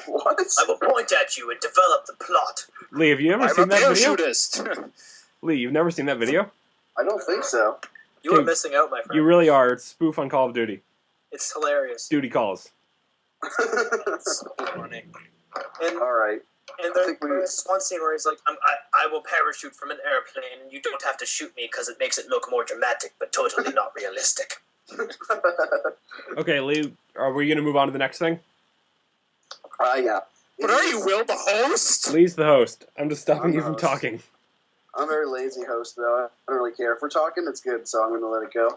What? I will point at you and develop the plot. Lee, have you ever seen that video? Parachutist. Lee, you've never seen that video? I don't think so. You are missing out, my friend. You really are. It's a spoof on Call of Duty. It's hilarious. Duty calls. So funny. And, All right. and there's one scene where he's like, I will parachute from an airplane, and you don't have to shoot me because it makes it look more dramatic, but totally not realistic. Okay, Lee, are we going to move on to the next thing? Yeah. But are you, Will, the host? Lee's the host. I'm just stopping I'm you the from host. talking. I'm a very lazy host, though. I don't really care. If we're talking, it's good, so I'm going to let it go.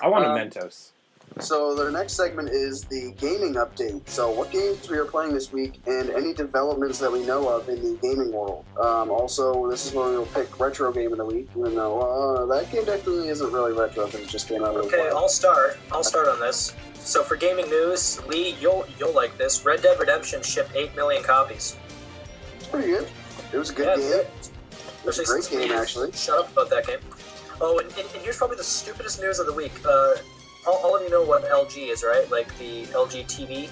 I want a Mentos. So the next segment is the gaming update. So what games we are playing this week and any developments that we know of in the gaming world. Also, this is where we'll pick retro game of the week, even though that game definitely isn't really retro because it just came out. Okay, I'll start on this. So for gaming news, Lee, you'll like this. Red Dead Redemption shipped 8 million copies. It's pretty good. It was a good game. It was a great game, actually. Shut up about that game. Oh, and here's probably the stupidest news of the week. All of you know what LG is, right? Like the LG TV?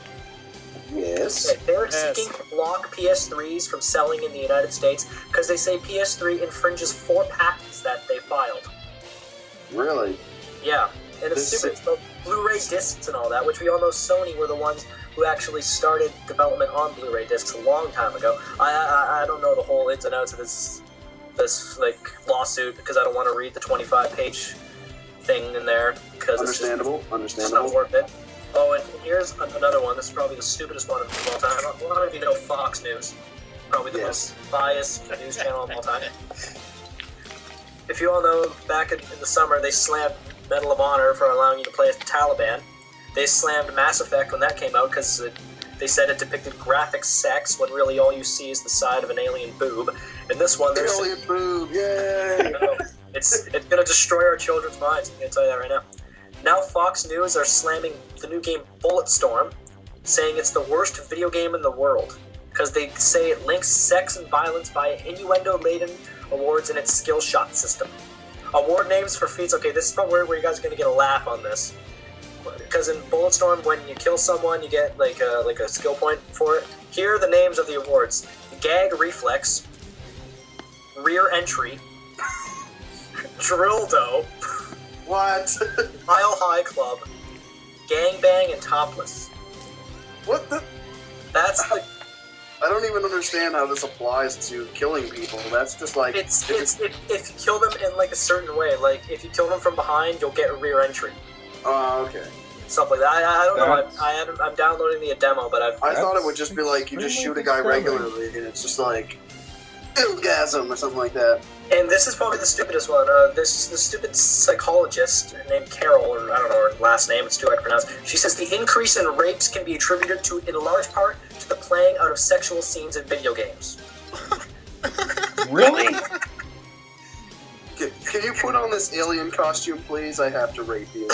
Yes. Okay, they're seeking to block PS3s from selling in the United States because they say PS3 infringes 4 patents that they filed. Really? Yeah. And it's stupid. It's the Blu-ray discs and all that, which we all know Sony were the ones who actually started development on Blu-ray discs a long time ago. I don't know the whole ins and outs of this like lawsuit because I don't want to read the 25-page thing in there because Understandable. It's not worth it. Oh, and here's another one. This is probably the stupidest one of all time. A lot of you know Fox News, probably the most biased news channel of all time. If you all know, back in the summer, they slammed Medal of Honor for allowing you to play as the Taliban. They slammed Mass Effect when that came out because they said it depicted graphic sex when really all you see is the side of an alien boob. And this one, there's alien boob, yay! It's going to destroy our children's minds. I'm going to tell you that right now. Now Fox News are slamming the new game Bulletstorm, saying it's the worst video game in the world because they say it links sex and violence via innuendo-laden awards in its skill shot system. Award names for feats. Okay, this is probably where you guys are going to get a laugh on this. Because in Bulletstorm, when you kill someone, you get like a skill point for it. Here are the names of the awards: Gag Reflex, Rear Entry, Drildo, What? Mile High Club, Gangbang, and Topless. What the? That's the. I don't even understand how this applies to killing people. That's just like It's if you kill them in like a certain way. Like if you kill them from behind, you'll get a rear entry. Oh, okay. Stuff like that. I don't know. I'm downloading the demo, but I thought it would just be like you just shoot a guy regularly, and it's just like orgasm or something like that. And this is probably the stupidest one. This the stupid psychologist named Carol, or I don't know her last name. It's too hard to pronounce. She says the increase in rapes can be attributed to, in large part, to the playing out of sexual scenes in video games. Really? Can you put on this alien costume, please? I have to rape you.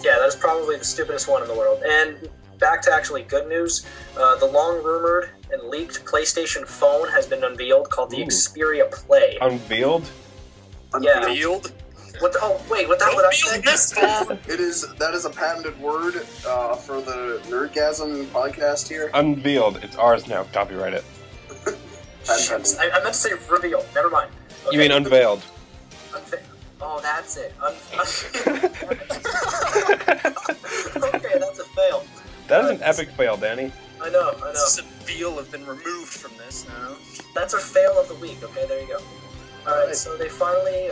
Yeah, that's probably the stupidest one in the world. And back to actually good news. The long-rumored and leaked PlayStation phone has been unveiled, called the Xperia Play. Unveiled? Yeah. Unveiled? What the, oh, wait, what the hell did I say? This phone! That is a patented word for the Nerdgasm podcast here. Unveiled. It's ours now. Copyright it. Patent. I meant to say reveal. Never mind. Okay. You mean unveiled? Oh, that's it. Okay, that's a fail. That is an epic fail, Danny. I know. Seville have been removed from this now. That's our fail of the week. Okay, there you go. Alright, so they finally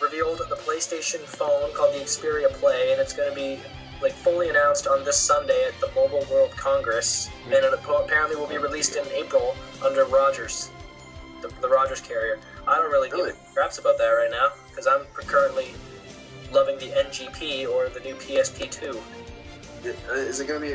revealed the PlayStation phone called the Xperia Play, and it's going to be like fully announced on this Sunday at the Mobile World Congress, and it apparently will be released in April under Rogers, the Rogers carrier. I don't really give a craps about that right now, because I'm currently loving the NGP or the new PSP2. Is it going to be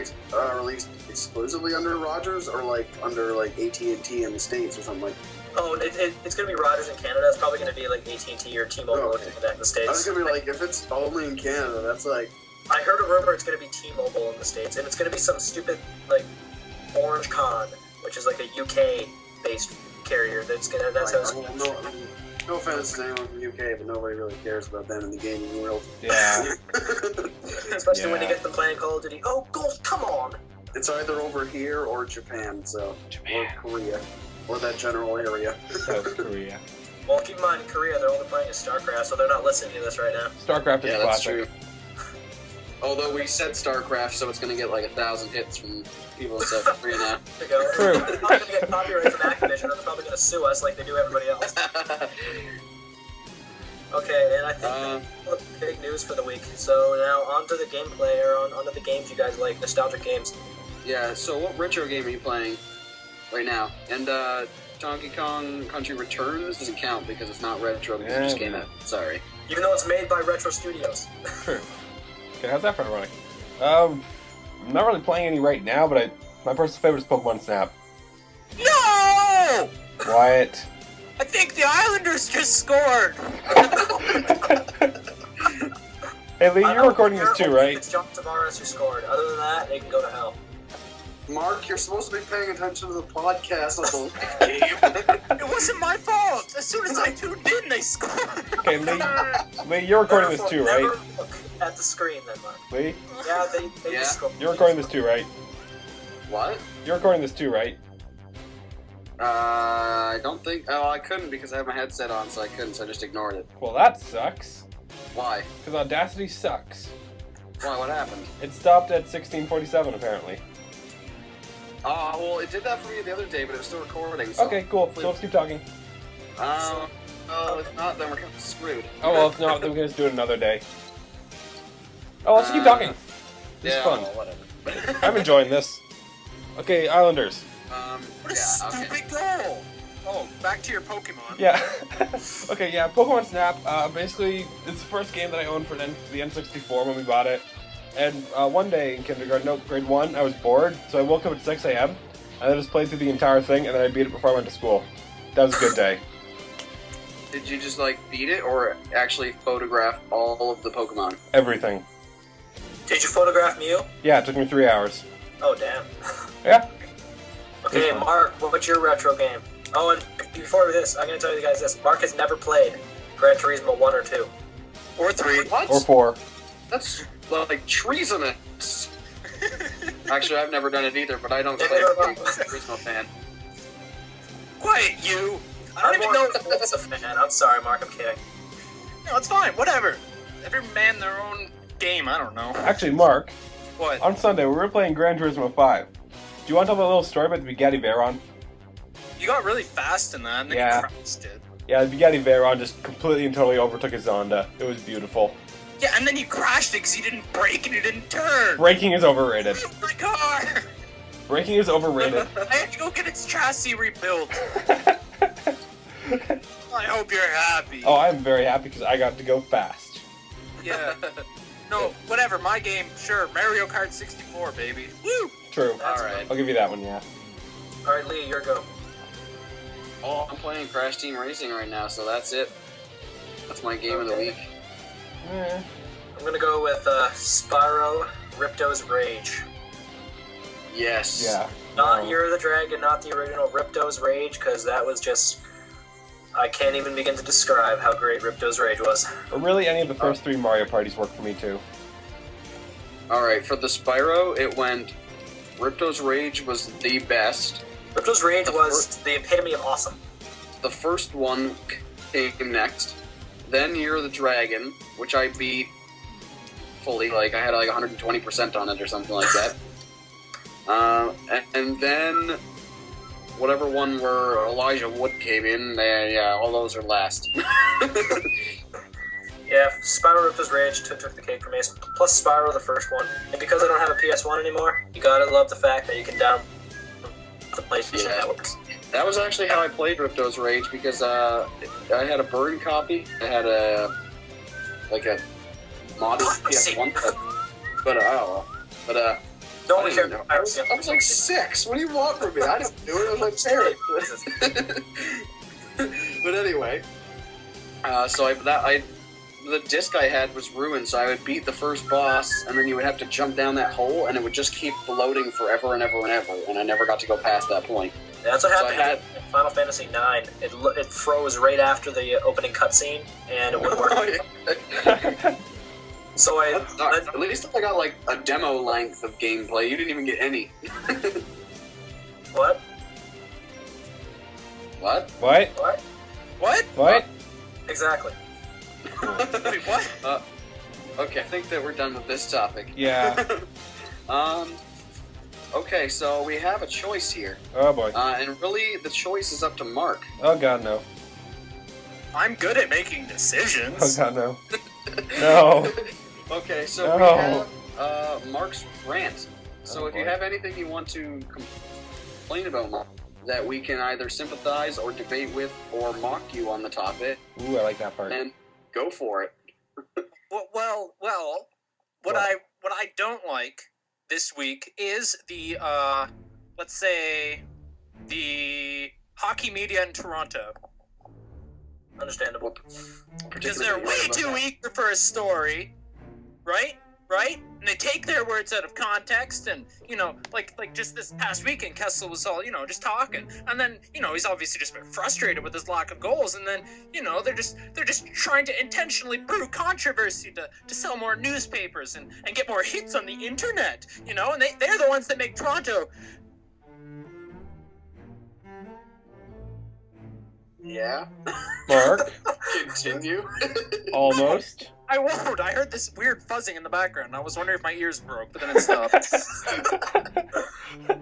released exclusively under Rogers or like under like AT&T in the States or something like that? Oh, it's going to be Rogers in Canada. It's probably going to be like AT&T or T-Mobile or something like that in the States. I was going to be like, if it's only in Canada, that's like... I heard a rumor it's going to be T-Mobile in the States, and it's going to be some stupid, like, Orange Con, which is like a UK-based carrier. That's how it's... No offense to anyone from the UK, but nobody really cares about them in the gaming world. Yeah. Especially when you get them playing Call of Duty. Oh, Ghost, come on! It's either over here or Japan, so Japan. or Korea, or that general area. South Korea. Well, keep in mind, in Korea, they're only playing as StarCraft, so they're not listening to this right now. StarCraft is Yeah, that's classic. true. Although we said StarCraft, so it's gonna get like 1,000 hits from people in South Korea now. There you go. True. They're probably going to get copyright from Activision, and they're probably going to sue us like they do everybody else. Okay, and I think that's the big news for the week. So now on to the gameplay, or on to the games you guys like, nostalgic games. Yeah, so what retro game are you playing right now? And Donkey Kong Country Returns doesn't count because it's not retro because it just came out. Sorry. Even though it's made by Retro Studios. True. Okay, how's that for running? I'm not really playing any right now, but my personal favorite is Pokemon Snap. No! Wyatt. I think the Islanders just scored. Hey Lee, you're recording this too, right? It's John Tavares who scored. Other than that, they can go to hell. Mark, you're supposed to be paying attention to the podcast, not the live game. It wasn't my fault. As soon as I tuned in, they scored. Okay, Lee, you're recording this too, right? Never look at the screen then, Mark. Lee, Yeah, they Yeah. just scored. you're recording this too, right? What? You're recording this too, right? I don't think. Oh, I couldn't because I have my headset on, so I couldn't. So I just ignored it. Well, that sucks. Why? Because Audacity sucks. Why? What happened? It stopped at 16:47 apparently. Well, it did that for me the other day, but it was still recording. So Okay, cool. So let's keep talking. If not, then we're kind of screwed. Oh well, if not, then we can just do it another day. Oh, let's keep talking. This is fun. Well, whatever. I'm enjoying this. Okay, Islanders. What a yeah, okay. stupid goal. Oh, back to your Pokemon. Yeah. Okay, yeah, Pokemon Snap, basically, it's the first game that I owned for the N64 when we bought it. And one day in kindergarten, no, grade 1, I was bored, so I woke up at 6 a.m. and I just played through the entire thing, and then I beat it before I went to school. That was a good day. Did you just like beat it, or actually photograph all of the Pokemon? Everything. Did you photograph Mew? Yeah, it took me 3 hours. Oh, damn. Yeah. Okay, Mark, what's your retro game? Oh, and before this, I'm going to tell you guys this. Mark has never played Gran Turismo 1 or 2. Or 3. What? Or 4. That's like treasonous. Actually, I've never done it either, but I don't Yeah, play neither I'm have a Turismo fan. Quiet, you. I I'm don't even more know. a fan. I'm sorry, Mark, I'm kidding. No, it's fine. Whatever. Every man their own game. I don't know. Actually, Mark, What? on Sunday, we were playing Gran Turismo 5. Do you want to tell me a little story about the Bugatti Veyron? You got really fast in that, and then Yeah. you crashed it. Yeah, the Bugatti Veyron just completely and totally overtook his Zonda. It was beautiful. Yeah, and then you crashed it because you didn't brake and you didn't turn. Braking is overrated. My car! Braking is overrated. I had to go get its chassis rebuilt. I hope you're happy. Oh, I'm very happy because I got to go fast. Yeah. No, whatever. My game, sure. Mario Kart 64, baby. Woo! True. That's Alright. I'll give you that one, yeah. Alright, Lee, your go. Oh, I'm playing Crash Team Racing right now, so that's it. That's my game of the week. I'm going to go with Spyro Ripto's Rage. Yes. Yeah. Not No. Year of the Dragon, not the original Ripto's Rage, because that was just... I can't even begin to describe how great Ripto's Rage was. But really, any of the first 3 Mario parties worked for me too. Alright, for the Spyro, it went... Ripto's Rage was the best. Ripto's Rage The was the epitome of awesome. The first one came next. Then Year of the Dragon, which I beat fully, like I had like 120% on it or something like that. And then whatever one where Elijah Wood came in, yeah, all those are last. Yeah, Spyro Ripto's Rage took the cake for me. Plus Spyro, the first one. And because I don't have a PS1 anymore, you gotta love the fact that you can download the PlayStation Yeah. networks. That was actually how I played Ripto's Rage because I had a burned copy. I had a modded PS1, but I don't know. But No I one didn't cared. know. I was like 6. What do you want from me? I didn't do it. I was like 10. But anyway, so the disc I had was ruined, so I would beat the first boss, and then you would have to jump down that hole, and it would just keep loading forever and ever and ever, and I never got to go past that point. That's what happened in Final Fantasy IX. It froze right after the opening cutscene, and it wouldn't work. So at least I got like a demo length of gameplay. You didn't even get any. What? What? What? Exactly. Wait, what? Okay, I think that we're done with this topic. Yeah. Okay, so we have a choice here. Oh boy. And really, the choice is up to Mark. Oh god, no. I'm good at making decisions. Oh god, no. No. Okay, so we have Mark's rant. So if you have anything you want to complain about, Mark, that we can either sympathize or debate with or mock you on the topic, Ooh, I like that part. then go for it. Well, what I don't like this week is the let's say the hockey media in Toronto. Understandable. Because they're way too eager for a story, right? And they take their words out of context, and like just this past weekend, Kessel was all just talking, and then he's obviously just been frustrated with his lack of goals, and then they're just trying to intentionally brew controversy to sell more newspapers and get more hits on the internet, and they're the ones that make Toronto. Yeah. Mark? Continue. Almost. I won't. I heard this weird fuzzing in the background. I was wondering if my ears broke, but then it stopped.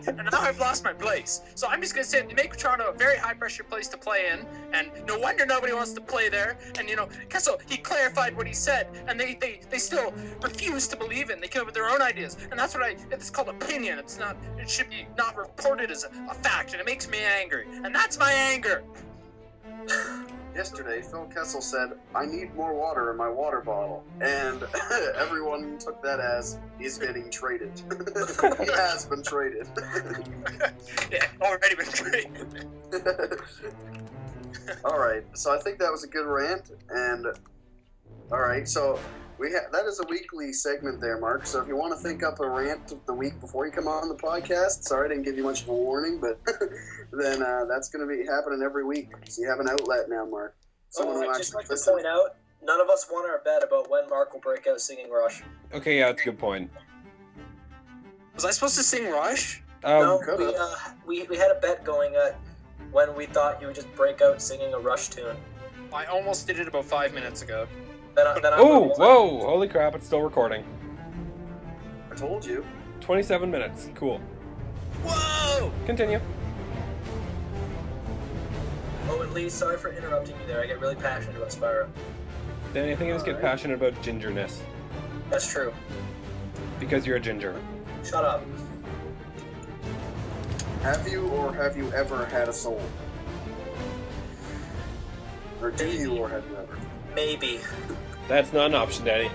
And now I've lost my place. So I'm just going to say, they make Toronto a very high-pressure place to play in, and no wonder nobody wants to play there. And, Kessel, he clarified what he said, and they still refuse to believe it, and they come up with their own ideas. And that's what it's called opinion. It should be not reported as a fact, and it makes me angry. And that's my anger. Yesterday, Phil Kessel said, "I need more water in my water bottle," and everyone took that as he's getting traded. He has been traded. Yeah, already been traded. All right, so I think that was a good rant, and all right, so that is a weekly segment there, Mark. So if you want to think up a rant of the week before you come on the podcast, sorry I didn't give you much of a warning, but then that's going to be happening every week. So you have an outlet now, Mark. I'd just like to point out, none of us won our bet about when Mark will break out singing Rush. Okay, yeah, that's a good point. Was I supposed to sing Rush? No, we had a bet going at when we thought you would just break out singing a Rush tune. I almost did it about 5 minutes ago. Oh, whoa! Holy crap, it's still recording. I told you. 27 minutes. Cool. Whoa! Continue. Oh, and Lee, sorry for interrupting you there. I get really passionate about Spyro. Danny, I think I just get passionate about gingerness. That's true. Because you're a ginger. Shut up. Have you or have you ever had a soul? Or do you or have you ever? Maybe. That's not an option, Danny.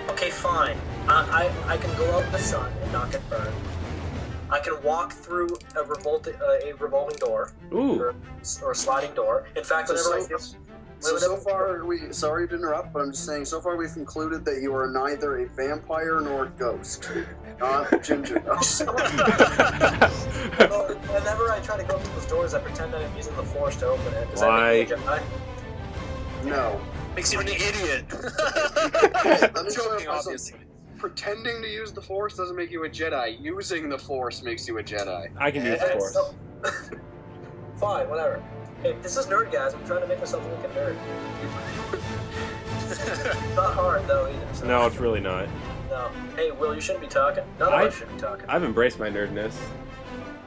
Okay, fine. I can go out in the sun and not get burned. I can walk through a revolving door. Ooh. Or a sliding door. In fact, So far, sorry to interrupt, but I'm just saying, so far we've concluded that you are neither a vampire nor a ghost. Not a ginger ghost. Whenever I try to go through those doors, I pretend I'm using the Force to open it. Does that make me a Jedi? No. Makes you an idiot. Let me Joking, clarify obviously. something. Pretending to use the Force doesn't make you a Jedi. Using the Force makes you a Jedi. I can use the Force. So, fine, whatever. Hey, this is NERDcast. I'm trying to make myself look like a nerd. It's not hard, though, either. So. No, it's really not. No. Hey, Will, you shouldn't be talking. None of us should be talking. I've embraced my nerdness.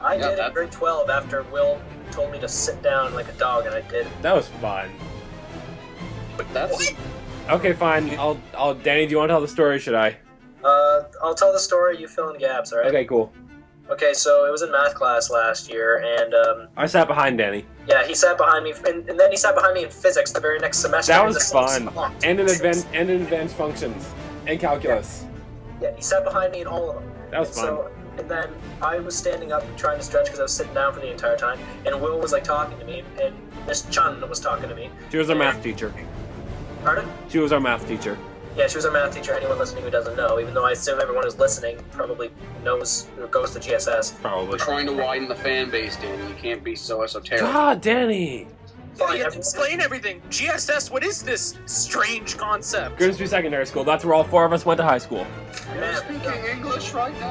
I did in grade 12 after Will told me to sit down like a dog, and I did. That was fun. But that's... Okay, fine. I'll. Danny, do you want to tell the story, or should I? I'll tell the story, you fill in gaps, alright? Okay, cool. Okay, so it was in math class last year, and, I sat behind Danny. yeah, he sat behind me, and then he sat behind me in physics the very next semester. That was fun. And in advanced functions. And calculus. Yeah, he sat behind me in all of them. That was fun. And then I was standing up trying to stretch because I was sitting down for the entire time, and Will was, like, talking to me, and Miss Chun was talking to me. She was our math teacher. Pardon? She was our math teacher. Yeah, she was our math teacher. Anyone listening who doesn't know, even though I assume everyone who's listening probably knows or goes to GSS. Probably. We're trying to widen the fan base, Danny. You can't be so esoteric. God, Danny! Yeah, you have to explain everything. GSS, what is this strange concept? Grimsby Secondary School. That's where all 4 of us went to high school. You're speaking English right now?